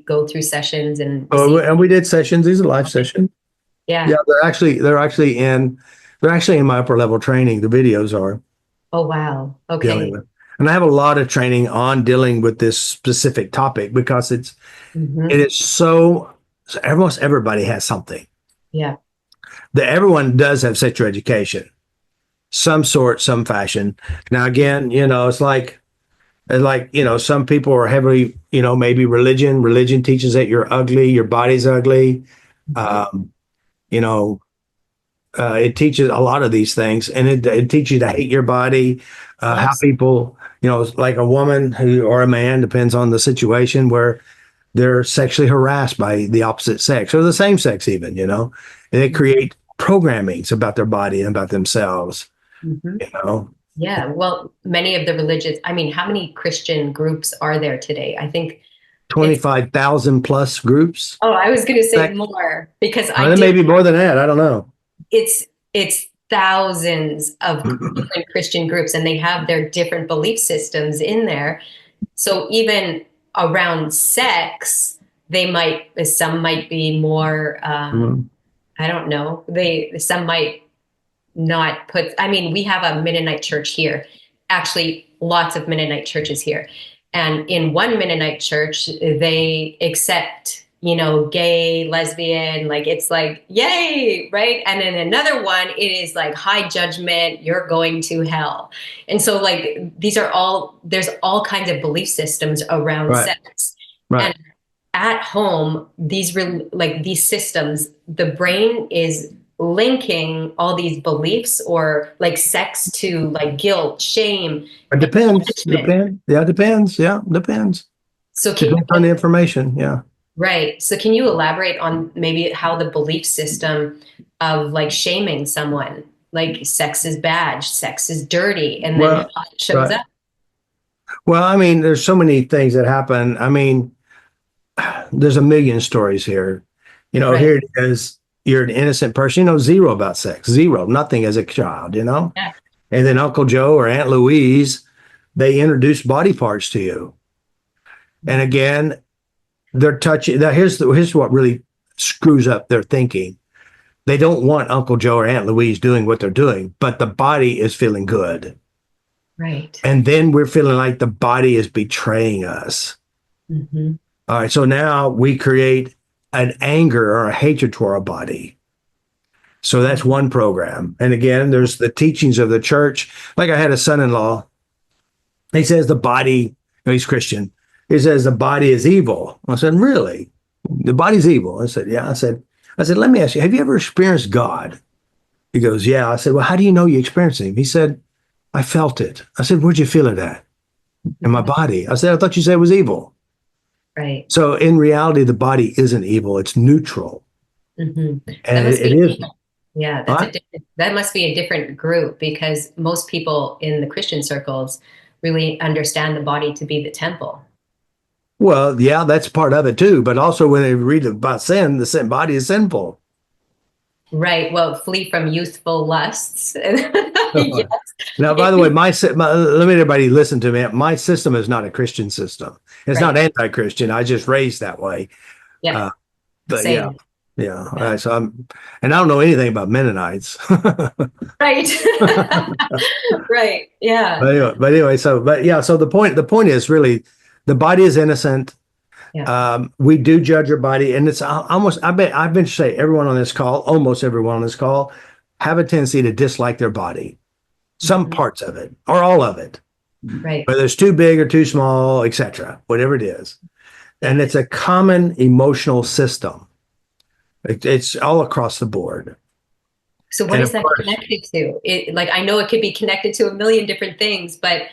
go through sessions and Oh, receive? and we did sessions. These are live sessions. Yeah, Yeah. they're actually in my upper level training. The videos are Oh, wow. dealing Okay. with, and I have a lot of training on dealing with this specific topic because it Hmm. is so almost everybody has something. Yeah. That everyone does have sexual education, some sort, some fashion. Now, again, some people are heavily, maybe religion. Religion teaches that you're ugly, your body's ugly. Mhm. Um, you know, it teaches a lot of these things, and it teaches you to hate your body. How Yes. people, like a woman who or a man, depends on the situation, where they're sexually harassed by the opposite sex or the same sex, even, and they create programmings about their body and about themselves, Hmm. you know. Yeah. Well, many of the religious, I mean, how many Christian groups are there today? I think it's, 25,000 plus groups. oh, I was going to say That, more because I there may did, be more than that. I don't know. it's thousands of different Christian groups and they have their different belief systems in there. So even around sex, some might be more, Mhm. I don't know, some might not put, I mean, we have a Mennonite church here, actually lots of Mennonite churches here. And in one Mennonite church, they accept, gay, lesbian, like it's like, yay, right? And in another one, it is like high judgment, you're going to hell. And so like there's all kinds of belief systems around Right, sex. right. And at home, these systems, the brain is linking all these beliefs or like sex to like guilt, shame, It and depends. punishment. Yeah, it depends. Yeah, depends. So Depends on the information. Yeah. right. So can you elaborate on maybe how the belief system of like shaming someone, like sex is bad, sex is dirty, and then Well, how it shows right. up? Well, I mean, there's so many things that happen. I mean, there's a million stories here. Right. Here it is. You're an innocent person. Zero about sex, zero, nothing as a child. Yeah. And then Uncle Joe or Aunt Louise, they introduce body parts to you. And again, they're touching. Now, here's what really screws up their thinking. They don't want Uncle Joe or Aunt Louise doing what they're doing, but the body is feeling good. Right. And then we're feeling like the body is betraying us. Mm-hmm. All right. So now we create an anger or a hatred to our body. So that's one program. And again, there's the teachings of the church. Like, I had a son in law. He says the body, he's Christian. He says the body is evil. I said, really? The body's evil? I said, yeah. I said, let me ask you, have you ever experienced God? He goes, yeah. I said, well, how do you know you experienced him? He said, I felt it. I said, where'd you feel it at? In my Mm-hmm. body. I said, I thought you said it was evil. Right. So in reality, the body isn't evil. It's neutral. Mm-hmm. That And must it be, is. yeah, Huh? that must be a different group because most people in the Christian circles really understand the body to be the temple. Well, yeah, that's part of it too. But also when they read about sin, the sin body is sinful. Right. Well, flee from youthful lusts. Yes. Now, by If the way, you, let me everybody listen to me. My system is not a Christian system. It's not right. anti-Christian. I just raised that way. Yeah. Uh, but yeah, Same. Yeah. Yeah. So and I don't know anything about Mennonites. Right. Right. Yeah. But yeah, so the point is really the body is innocent. Yeah. We do judge your body, and it's almost, I bet, I've been to say everyone on this call, almost everyone on this call, have a tendency to dislike their body, some Mhm. parts of it, or all of it, Right. whether it's too big or too small, etc., whatever it is. And Yeah. it's a common emotional system. It's all across the board. So what And is of that course, connected to? Like I know it could be connected to a million different things, but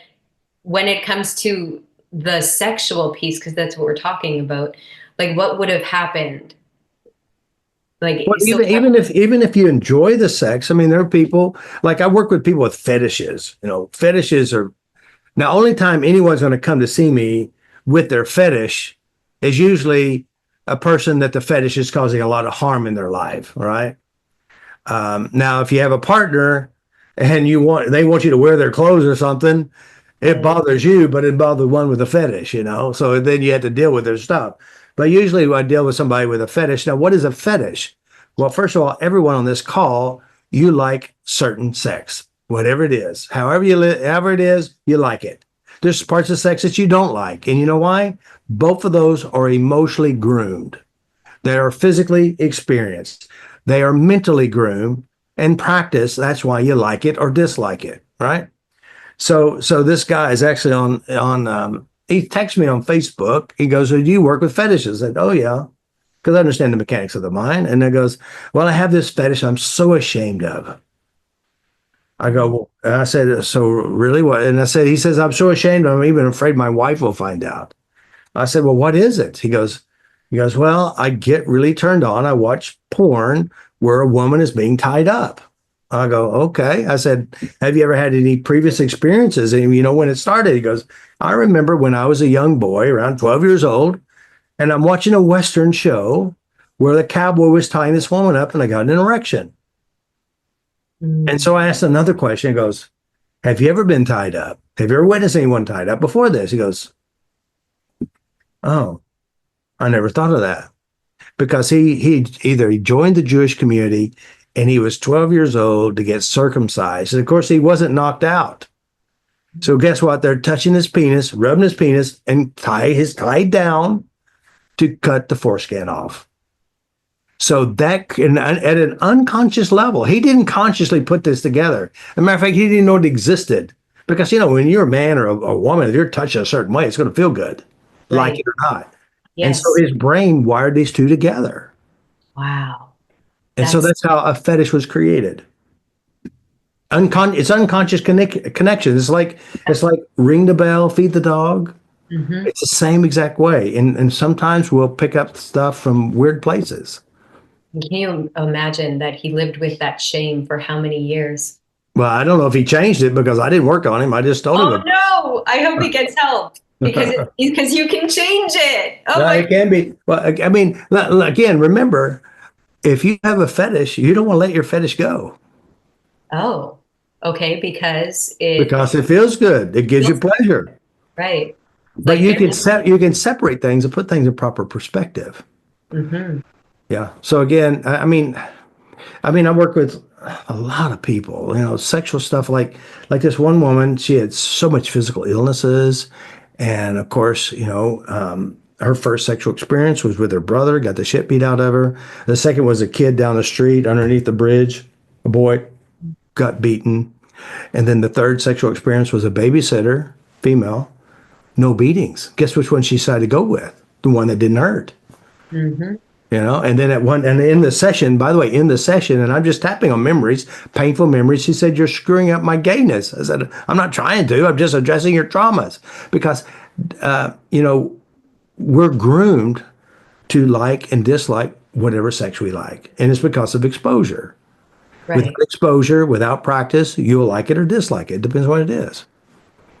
when it comes to the sexual piece, because that's what we're talking about, like what would have happened? well, Like so even if you enjoy the sex, I mean, there are people like I work with people with fetishes. Fetishes are now only time anyone's going to come to see me with their fetish is usually a person that the fetish is causing a lot of harm in their life. All right. Now, if you have a partner and they want you to wear their clothes or something, it right, bothers you, but it bothers one with a fetish. So then you have to deal with their stuff. But usually I deal with somebody with a fetish. Now, what is a fetish? Well, first of all, everyone on this call, you like certain sex, whatever it is, however it is, you like it. There's parts of sex that you don't like. And you know why? Both of those are emotionally groomed. They are physically experienced. They are mentally groomed and practiced. That's why you like it or dislike it, right? So this guy is actually on. He texted me on Facebook. He goes, "So do you work with fetishes?" I said, "Oh yeah," because I understand the mechanics of the mind. And he goes, "Well, I have this fetish I'm so ashamed of." I go, well, and I said, "So really what?" And he says, "I'm so ashamed. I'm even afraid my wife will find out." I said, "Well, what is it?" He goes, "Well, I get really turned on. I watch porn where a woman is being tied up." I go, "Okay." I said, "Have you ever had any previous experiences?" And when it started, he goes, "I remember when I was a young boy, around 12 years old, and I'm watching a Western show where the cowboy was tying this woman up and I got an erection." And mm, so I asked another question. He goes, "Have you ever been tied up? Have you ever witnessed anyone tied up before this?" He goes, "Oh, I never thought of that." Because he joined the Jewish community and he was 12 years old to get circumcised. And of course, he wasn't knocked out. So guess what? They're touching his penis, rubbing his penis, and tied down to cut the foreskin off. So that at an unconscious level, he didn't consciously put this together. As a matter of fact, he didn't even know it existed. Because when you're a man or a woman, if you're touched a certain way, it's going to feel good, like it right. or not. And so Yes. his brain wired these two together. Wow. And so That's that's how a fetish was created. It's unconscious connection. It's like ring the bell, feed the dog. mhm. It's the same exact way. And sometimes we'll pick up stuff from weird places. Can you imagine that he lived with that shame for how many years? Well, I don't know if he changed it because I didn't work on him. I just told him Oh about no! I hope he gets help because it. because you can change it. Oh No, my. it can be. Well, I mean, again, remember, if you have a fetish, you don't want to let your fetish go Oh, okay. Because it because it feels good. It gives you feels pleasure. right. But Like there's. you can separate things and put things in proper perspective. Mhm. Yeah. So again, I work with a lot of people, sexual stuff like this one woman, she had so much physical illnesses. And of course, her first sexual experience was with her brother, got the shit beat out of her. The second was a kid down the street underneath the bridge, a boy got beaten. And then the third sexual experience was a babysitter, female, no beatings. Guess which one she decided to go with? The one that didn't hurt. Mhm. And then in the session, by the way, in the session, and I'm just tapping on memories, painful memories. She said, "You're screwing up my gayness." I said, "I'm not trying to. I'm just addressing your traumas because, uh, you know, we're groomed to like and dislike whatever sex we like, and it's because of exposure. Without Right. exposure, without practice, you'll like it or dislike it. Depends what it is.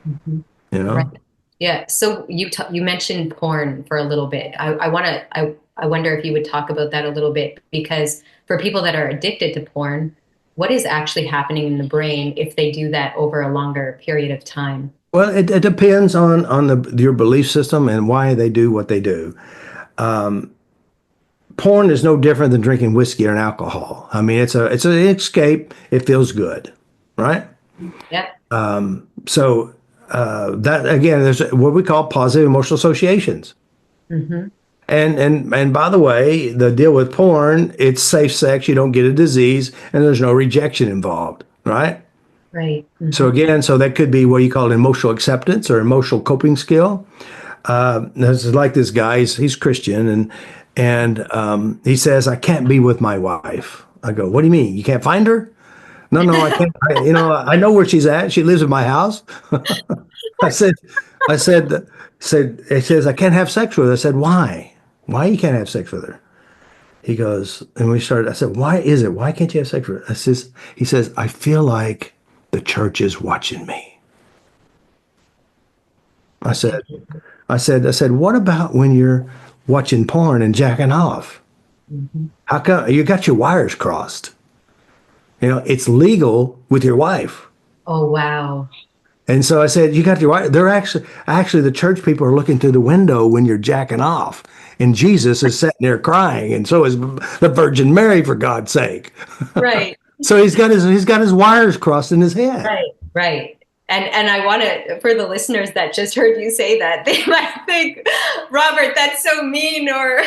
Mhm. You Right. know. Yeah. So you mentioned porn for a little bit. I want to. I wonder if you would talk about that a little bit because for people that are addicted to porn, what is actually happening in the brain if they do that over a longer period of time? Well, it depends on your belief system and why they do what they do. porn is no different than drinking whiskey or alcohol. I mean, it's an escape. It feels good, right? Yep. So that again, there's what we call positive emotional associations. Hmm. And by the way, the deal with porn, it's safe sex. You don't get a disease, and there's no rejection involved, right? Right. So Hmm. again, so that could be what you call emotional acceptance or emotional coping skill. This is like this guy. He's Christian, and he says, "I can't be with my wife." I go, "What do you mean? You can't find her?" No, no, I can't. I know where she's at. She lives in my house. I said, I said, it says I can't have sex with her. I said, why? Why you can't have sex with her? He goes, and we started. I said, why is it? Why can't you have sex with her? He says, I feel like the church is watching me. I said, I said, what about when you're watching porn and jacking off? Hmm. How come you got your wires crossed? It's legal with your wife. Oh, wow. And so I said, you got your wire. They're actually the church people are looking through the window when you're jacking off. And Jesus is sitting there crying, and so is the Virgin Mary, for God's sake. Right. So he's got his wires crossed in his head. Right. Right. And I want to, for the listeners that just heard you say that, they might think, Robert, that's so mean, or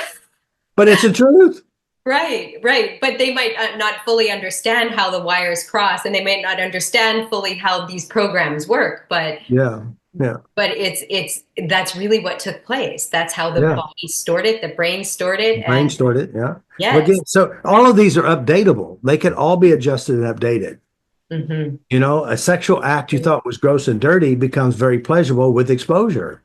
But it's the truth. right, right. But they might not fully understand how the wires cross, and they might not understand fully how these programs work. Yeah, yeah, But it's that's really what took place. That's how the yeah. body stored it, the brain stored it, Brain and stored it. Yeah. Well, yes. again, so all of these are updatable. They can all be adjusted and updated. Hmm. A sexual act you thought was gross and dirty becomes very pleasurable with exposure.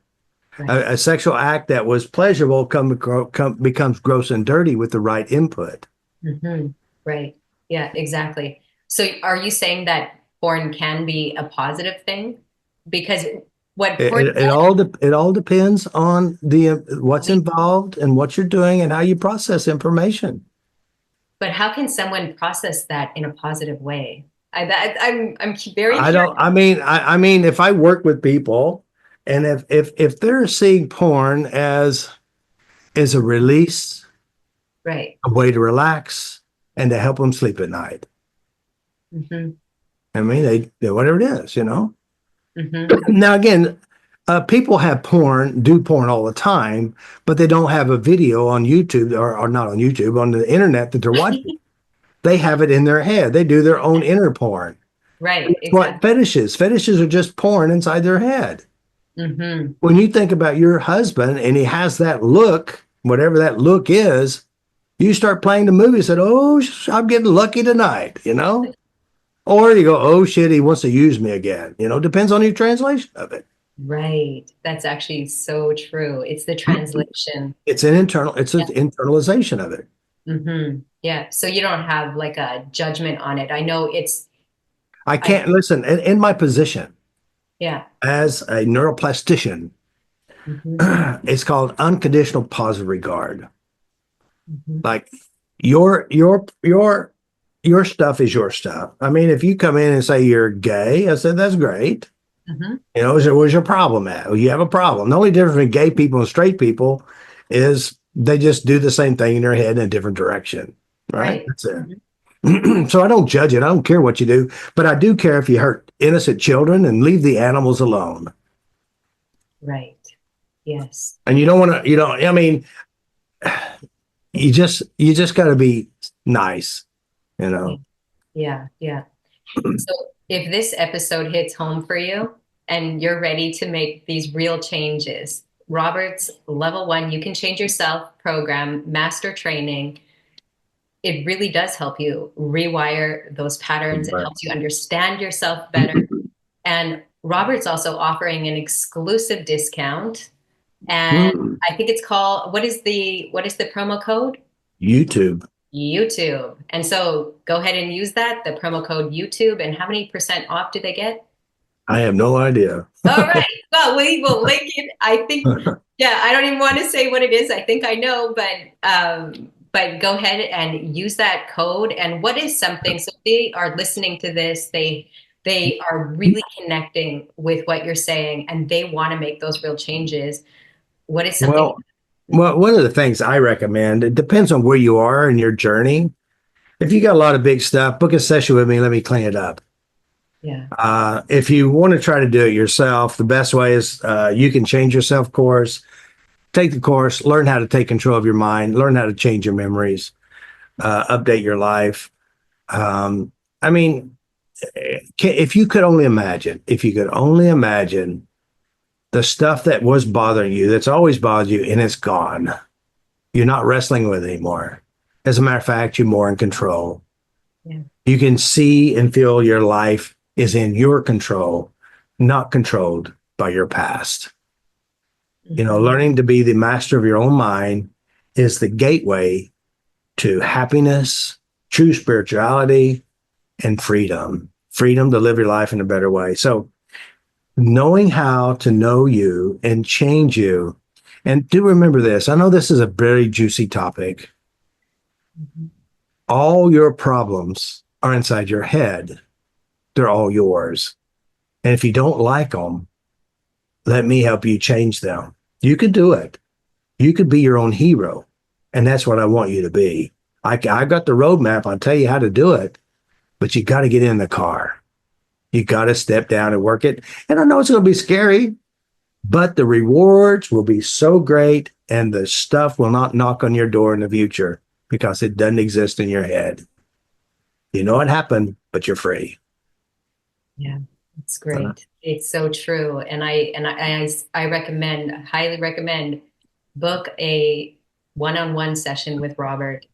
Right. A sexual act that was pleasurable becomes gross and dirty with the right input. Hmm. Right. Yeah, exactly. So are you saying that porn can be a positive thing? Because what porn It all depends on the what's does, involved and what you're doing and how you process information. but how can someone process that in a positive way? I'm very I curious. don't. I mean, if I work with people, and if they're seeing porn as a release, Right. a way to relax, and to help them sleep at night. Hmm. I mean, they whatever it is. Hmm. Now again, people do porn all the time, but they don't have a video on YouTube or not on YouTube on the internet that they're watching. They have it in their head. They do their own inner porn. Right. That's what Exactly. fetishes are just porn inside their head. Hmm. When you think about your husband and he has that look, whatever that look is, you start playing the movie and said, oh, I'm getting lucky tonight. Or you go, oh shit, he wants to use me again. Depends on your translation of it. Right. That's actually so true. It's the translation. It's an internalization of it. Hmm. Yeah. So you don't have like a judgment on it. I know I I, can't listen in my position yeah. as a neuroplastician. Hmm. It's called unconditional positive regard. Hmm. Like your stuff is your stuff. I mean, if you come in and say you're gay, I said that's great. Hmm. Where's your problem at? Well, you have a problem. The only difference between gay people and straight people is they just do the same thing in their head in a different direction. Right? Right. That's it. Mhm. So I don't judge it. I don't care what you do, but I do care if you hurt innocent children and leave the animals alone. Right. Yes. And you don't want to, I mean, you just got to be nice, you Yeah. know. Yeah. Yeah. So if this episode hits home for you and you're ready to make these real changes, Robert's level one, you can change yourself program, master training, it really does help you rewire those patterns. It Right. helps you understand yourself better. And Robert's also offering an exclusive discount. And Hmm. I think it's called, what is the promo code? YouTube. YouTube. And so go ahead and use that, the promo code YouTube. And how many percent off do they get? I have no idea. All right. Well, we will link it. I think, yeah, I don't even want to say what it is. I think I know, but go ahead and use that code. And what is something, so they are listening to this, they are really connecting with what you're saying and they want to make those real changes. What is something? Well, Well, one of the things I recommend, it depends on where you are in your journey. If you got a lot of big stuff, book a session with me. Let me clean it up. Yeah. If you want to try to do it yourself, the best way is you can change yourself course, take the course, learn how to take control of your mind, learn how to change your memories, update your life. Um, I mean, if you could only imagine, if you could only imagine the stuff that was bothering you, that's always bothered you, and it's gone. You're not wrestling with it anymore. As a matter of fact, you're more in control. Yeah. You can see and feel your life is in your control, not controlled by your past. You know, Mhm. learning to be the master of your own mind is the gateway to happiness, true spirituality, and freedom. Freedom to live your life in a better way. So, knowing how to know you and change you. And do remember this, I know this is a very juicy topic. Mhm. All your problems are inside your head, they're all yours. And if you don't like them, let me help you change them. You could do it. You could be your own hero. And that's what I want you to be. I got the roadmap. I'll tell you how to do it, but you got to get in the car. You got to step down and work it. And I know it's going to be scary, but the rewards will be so great and the stuff will not knock on your door in the future because it doesn't exist in your head. You know what happened, but you're free. Yeah, it's great. It's so true. And I recommend, highly recommend, book a one-on-one session with Robert.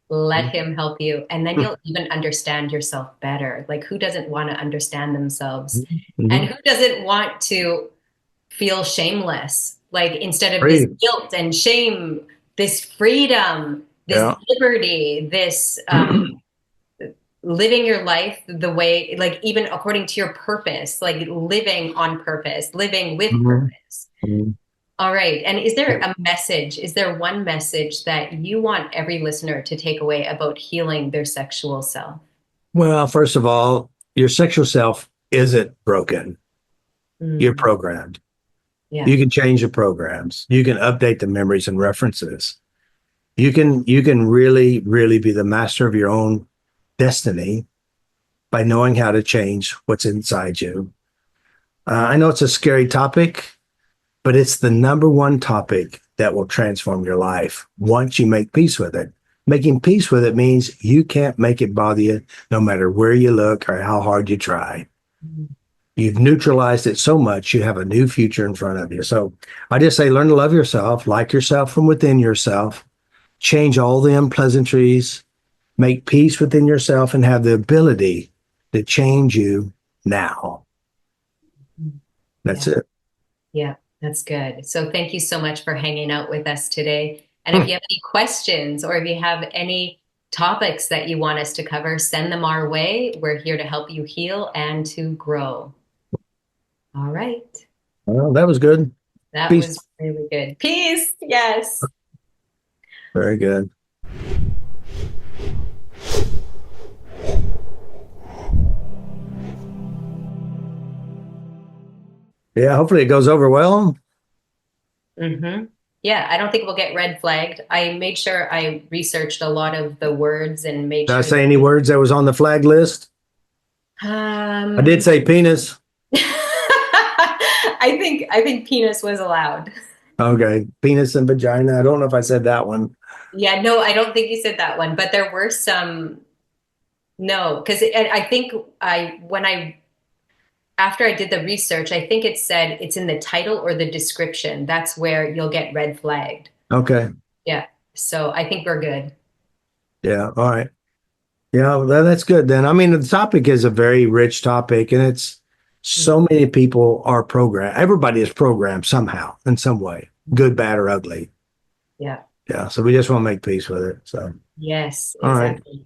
Let him help you, and then you'll even understand yourself better. Like, who doesn't want to understand themselves? And Mhm. who doesn't want to feel shameless? Like, instead of this Free. guilt and shame, this freedom, this Yeah. liberty, this living your life the way, like, even according to your purpose, like living on purpose, living with Mhm. purpose. Mhm. All right. And is there a message? Is there one message that you want every listener to take away about healing their sexual self? Well, first of all, your sexual self isn't broken. You're Mm, programmed. yeah. You can change the programs. You can update the memories and references. You can really, really be the master of your own destiny by knowing how to change what's inside you. I know it's a scary topic, but it's the number one topic that will transform your life once you make peace with it. Making peace with it means you can't make it bother you no matter where you look or how hard you try. Mm, You've neutralized it so much, you have a new future in front of you. So I just say learn to love yourself, like yourself from within yourself, change all the unpleasantries, make peace within yourself, and have the ability to change you now. mm. That's Yeah. it. Yeah. That's good. So thank you so much for hanging out with us today. And if Hmm. you have any questions or if you have any topics that you want us to cover, send them our way. We're here to help you heal and to grow. All right. Well, that was good. That Peace. was really good. Peace. Yes. Very good. Yeah, hopefully it goes over well. Hmm. Yeah, I don't think we'll get red flagged. I made sure I researched a lot of the words and made Did I sure say any words that was on the flag list? I did um say penis. I think penis was allowed. Okay. Penis and vagina. I don't know if I said that one. Yeah, no, I don't think you said that one, but there were some. No, because I think I when I after I did the research, I think it said it's in the title or the description. That's where you'll get red flagged. Okay. Yeah. So I think we're good. Yeah. All right. Yeah, well, that's good then. I mean, the topic is a very rich topic, and it's so Mhm. many people are programmed. Everybody is programmed somehow, in some way, good, bad, or ugly. Yeah. Yeah. So we just want to make peace with it. So, Yes, all right. exactly.